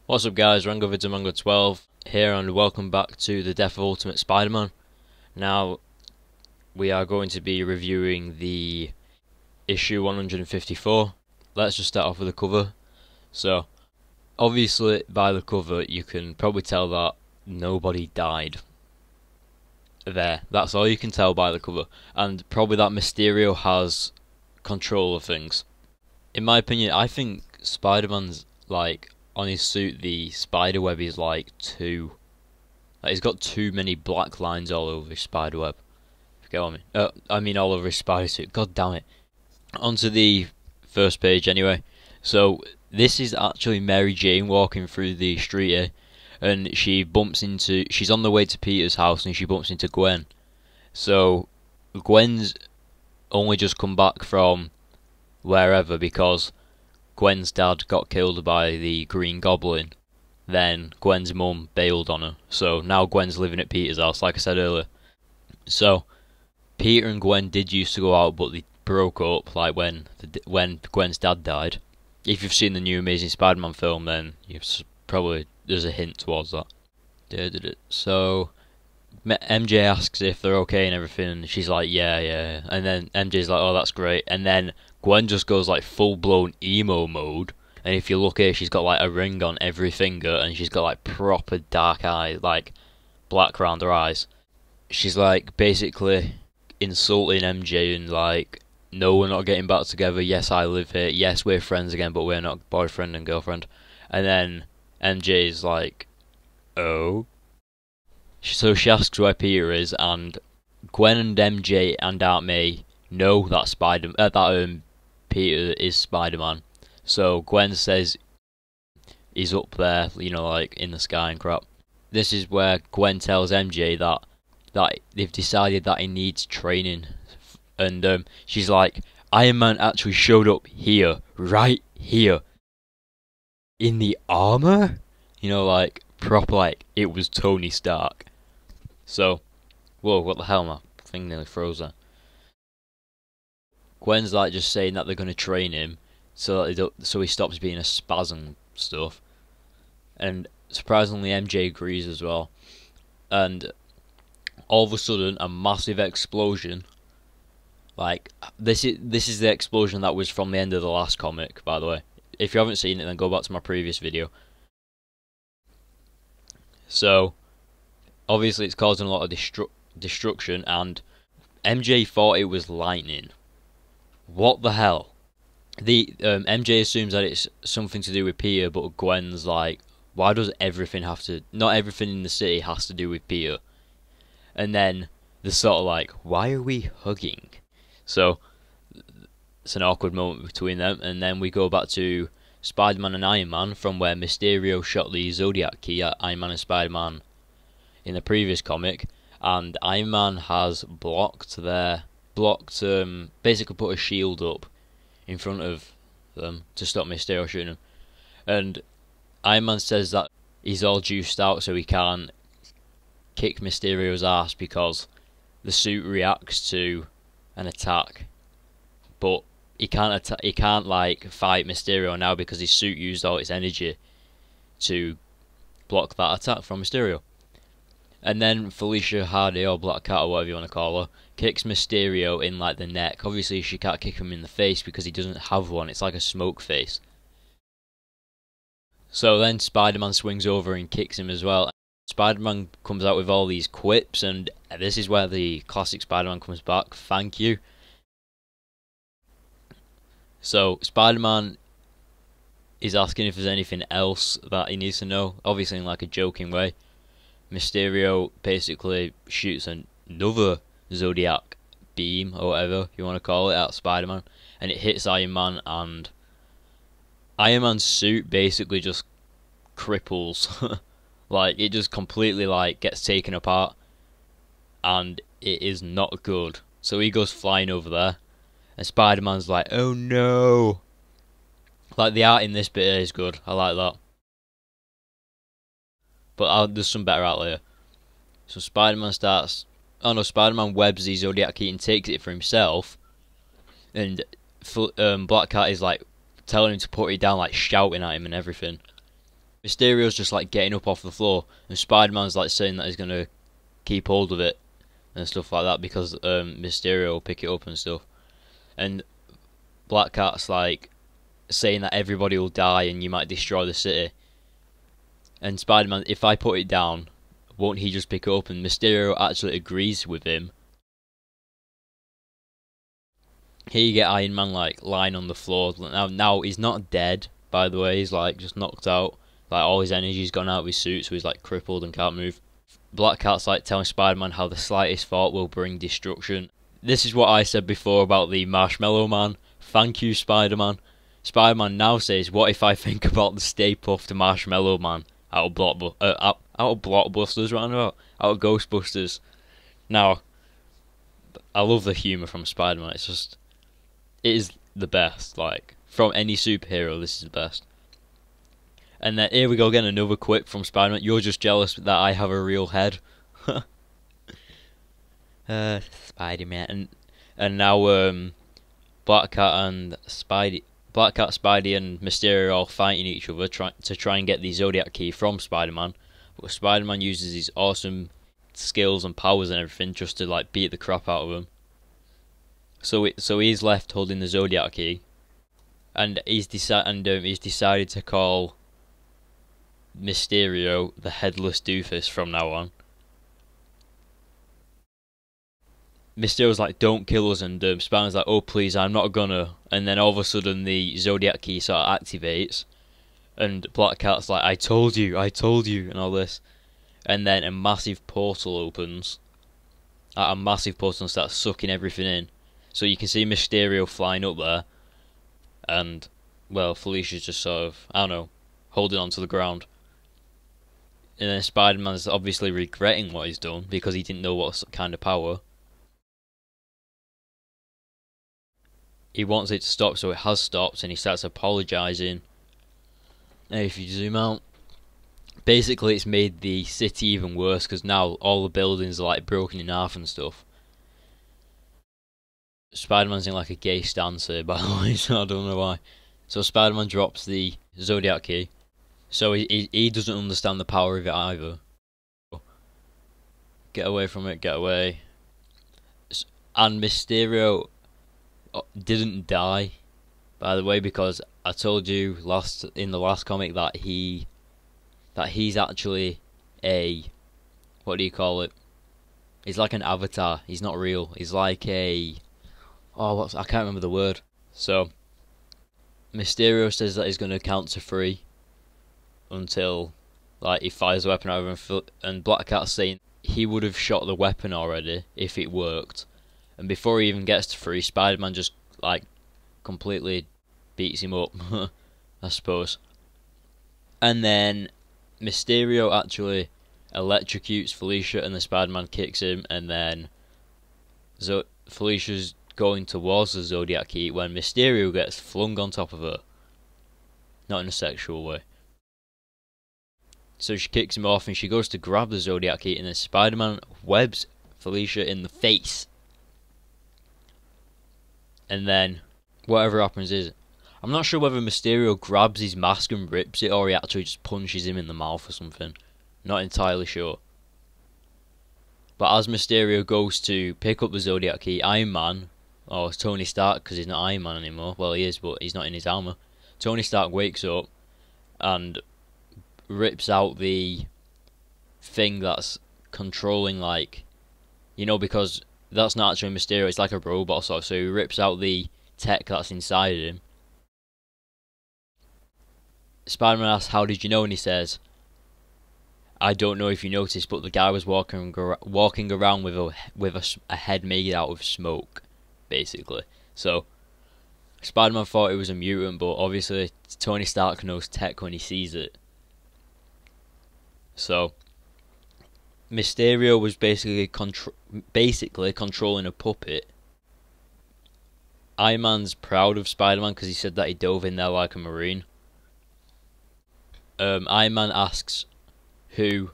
What's up guys, RangoVidsAmango12 here and welcome back to the Death of Ultimate Spider-Man. Now, we are going to be reviewing the issue 154. Let's just start off with the cover. So, obviously by the cover you can probably tell that nobody died. That's all you can tell by the cover. And probably that Mysterio has control of things. In my opinion, I think Spider-Man's on his suit, the spider web is he's got too many black lines all over his spider web. If you get what I mean. I mean all over his spider suit. God damn it. Onto the first page anyway. So this is actually Mary Jane walking through the street here, and she's on the way to Peter's house and she bumps into Gwen. So Gwen's only just come back from wherever because Gwen's dad got killed by the Green Goblin. Then Gwen's mum bailed on her. So now Gwen's living at Peter's house, like I said earlier. So Peter and Gwen did used to go out, but they broke up when Gwen's dad died. If you've seen the new Amazing Spider-Man film, then there's a hint towards that. So MJ asks if they're okay and everything, and she's like, yeah. And then MJ's like, oh, that's great. And then Gwen just goes full-blown emo mode, and if you look here, she's got a ring on every finger, and she's got proper dark eyes, black around her eyes. She's basically insulting MJ and no, we're not getting back together. Yes, I live here. Yes, we're friends again, but we're not boyfriend and girlfriend. And then MJ's like, oh. So she asks where Peter is, and Gwen and MJ and Aunt May know that Peter is Spider-Man. So Gwen says he's up there, in the sky and crap. This is where Gwen tells MJ that they've decided that he needs training, and she's like, Iron Man actually showed up here, right here, in the armor, proper, it was Tony Stark. So, whoa, what the hell, my thing nearly froze there. Gwen's just saying that they're going to train him so he stops being a spaz and stuff. And surprisingly MJ agrees as well. And all of a sudden a massive explosion. This is the explosion that was from the end of the last comic, by the way. If you haven't seen it, then go back to my previous video. So obviously it's causing a lot of destruction, and MJ thought it was lightning. What the hell? The MJ assumes that it's something to do with Peter, but Gwen's like, why does everything have to? Not everything in the city has to do with Peter. And then they're sort of why are we hugging? So it's an awkward moment between them, and then we go back to Spider-Man and Iron Man, from where Mysterio shot the Zodiac key at Iron Man and Spider-Man in the previous comic, and Iron Man has basically put a shield up in front of them to stop Mysterio shooting him. And Iron Man says that he's all juiced out, so he can't kick Mysterio's ass because the suit reacts to an attack, but he can't fight Mysterio now because his suit used all its energy to block that attack from Mysterio. And then Felicia Hardy, or Black Cat, or whatever you want to call her, kicks Mysterio in the neck. Obviously she can't kick him in the face because he doesn't have one. It's like a smoke face. So then Spider-Man swings over and kicks him as well. Spider-Man comes out with all these quips, and this is where the classic Spider-Man comes back. Thank you. So Spider-Man is asking if there's anything else that he needs to know, obviously in a joking way. Mysterio basically shoots another Zodiac beam, or whatever you want to call it, at Spider-Man, and it hits Iron Man, and Iron Man's suit basically just cripples. It just completely gets taken apart, and it is not good. So he goes flying over there, and Spider-Man's like, oh no. The art in this bit is good, I like that. But there's some better art later. So Spider-Man webs the Zodiac key and takes it for himself, and Black Cat is telling him to put it down, shouting at him and everything. Mysterio's just like getting up off the floor, and Spider-Man's like saying that he's gonna keep hold of it and stuff like that because Mysterio will pick it up and stuff. And Black Cat's like saying that everybody will die and you might destroy the city. And Spider-Man, if I put it down, won't he just pick it up? And Mysterio actually agrees with him. Here you get Iron Man like lying on the floor. Now he's not dead, by the way. He's like just knocked out. Like all his energy's gone out of his suit, so he's like crippled and can't move. Black Cat's like telling Spider-Man how the slightest thought will bring destruction. This is what I said before about the Marshmallow Man. Thank you, Spider-Man. Spider-Man now says, "What if I think about the Stay Puft Marshmallow Man out of Blockbusters, out of Ghostbusters?" Now, I love the humour from Spider-Man. It is the best. Like from any superhero, this is the best. And then here we go again, another quip from Spider-Man. "You're just jealous that I have a real head." Spider-Man, and now Black Cat, Spidey, and Mysterio are all fighting each other to try and get the Zodiac key from Spider-Man. But Spider-Man uses his awesome skills and powers and everything just to like beat the crap out of him. So he's left holding the Zodiac key, and he's decided to call Mysterio the Headless Doofus from now on. Mysterio's like, "Don't kill us," and Spider-Man's like, "Oh please, I'm not gonna." And then all of a sudden the Zodiac key sort of activates, and Black Cat's like, I told you," and all this. And then a massive portal opens, and starts sucking everything in. So you can see Mysterio flying up there, and well, Felicia's just sort of, I don't know, holding on to the ground. And then Spider-Man's obviously regretting what he's done because he didn't know what kind of power. He wants it to stop, so it has stopped, and he starts apologising. And if you zoom out, basically it's made the city even worse because now all the buildings are like broken in half and stuff. Spider-Man's in like a gay stance here, by the way, so I don't know why. So Spider-Man drops the Zodiac key. So he doesn't understand the power of it either. Get away from it, get away. And Mysterio didn't die, by the way, because I told you in the last comic that he's actually a, what do you call it? He's like an avatar. He's not real. He's like a, I can't remember the word. So Mysterio says that he's going to count to 3 until like he fires the weapon over him, and Black Cat's saying he would have shot the weapon already if it worked. And before he even gets to 3, Spider-Man just like completely beats him up, I suppose. And then Mysterio actually electrocutes Felicia, and the Spider-Man kicks him, and then Felicia's going towards the Zodiac key when Mysterio gets flung on top of her. Not in a sexual way. So she kicks him off, and she goes to grab the Zodiac key, and then Spider-Man webs Felicia in the face. And then whatever happens is, I'm not sure whether Mysterio grabs his mask and rips it, or he actually just punches him in the mouth or something. Not entirely sure. But as Mysterio goes to pick up the Zodiac key, Iron Man, or Tony Stark, because he's not Iron Man anymore. Well, he is, but he's not in his armour. Tony Stark wakes up and rips out the thing that's controlling, like, you know, because that's not actually Mysterio, it's like a robot sort of, so he rips out the tech that's inside him. Spider-Man asks, "How did you know?" And he says, "I don't know if you noticed, but the guy was walking around with a head made out of smoke," basically. So Spider-Man thought it was a mutant, but obviously Tony Stark knows tech when he sees it. So Mysterio was basically controlling a puppet. Iron Man's proud of Spider-Man because he said that he dove in there like a marine. Iron Man asks who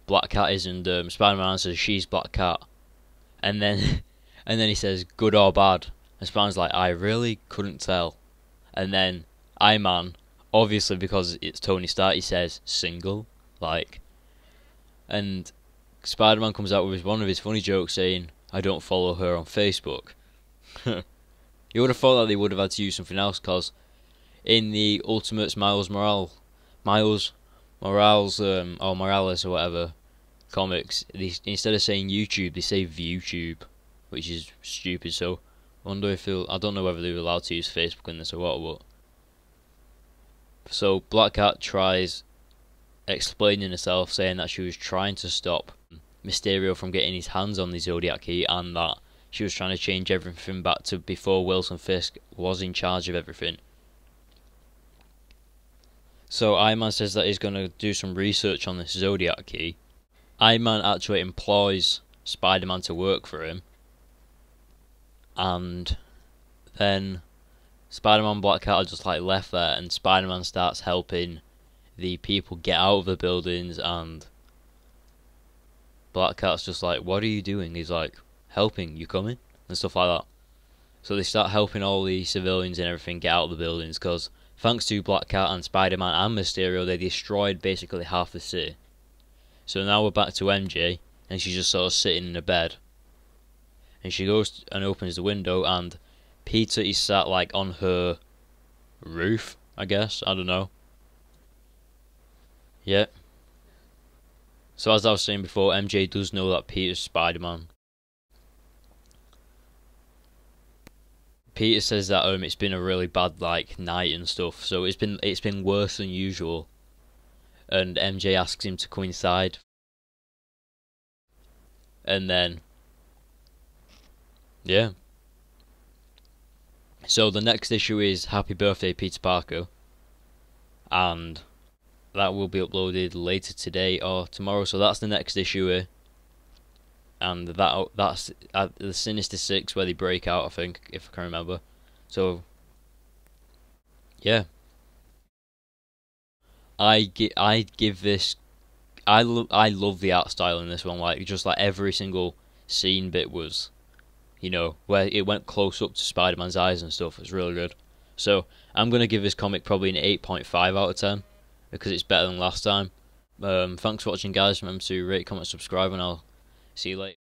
Black Cat is, and Spider-Man answers, "She's Black Cat." And then he says, "Good or bad?" And Spider-Man's like, "I really couldn't tell." And then Iron Man obviously because it's Tony Stark, he says single, like, and Spider-Man comes out with one of his funny jokes saying, "I don't follow her on Facebook." You would have thought that they would have had to use something else, because in the Ultimates Miles Morales, or Morales or whatever comics, instead of saying YouTube, they say ViewTube, which is stupid. So I wonder if I don't know whether they were allowed to use Facebook in this or what. But so Black Cat tries explaining herself, saying that she was trying to stop Mysterio from getting his hands on the Zodiac key, and that she was trying to change everything back to before Wilson Fisk was in charge of everything. So Iron Man says that he's going to do some research on this Zodiac key. Iron Man actually employs Spider-Man to work for him, and then Spider-Man and Black Cat are just like left there, and Spider-Man starts helping the people get out of the buildings, and Black Cat's just like, "What are you doing?" He's like, "Helping, you coming?" and stuff like that. So they start helping all the civilians and everything get out of the buildings, because thanks to Black Cat and Spider-Man and Mysterio, they destroyed basically half the city. So now we're back to MJ, and she's just sort of sitting in a bed, and she goes and opens the window, and Peter is sat like on her roof, I guess, I don't know. Yeah. So as I was saying before, MJ does know that Peter's Spider-Man. Peter says that it's been a really bad like night and stuff, so it's been worse than usual. And MJ asks him to come inside. And then yeah. So the next issue is Happy Birthday Peter Parker, and that will be uploaded later today or tomorrow. So that's the next issue here, and that's at the Sinister Six where they break out, I think, if I can remember. So yeah, I give this. I love the art style in this one. Like, just like every single scene bit was, where it went close up to Spider-Man's eyes and stuff. It's really good. So I'm gonna give this comic probably an 8.5 out of 10 because it's better than last time. Thanks for watching, guys. Remember to rate, comment, subscribe, and I'll see you later.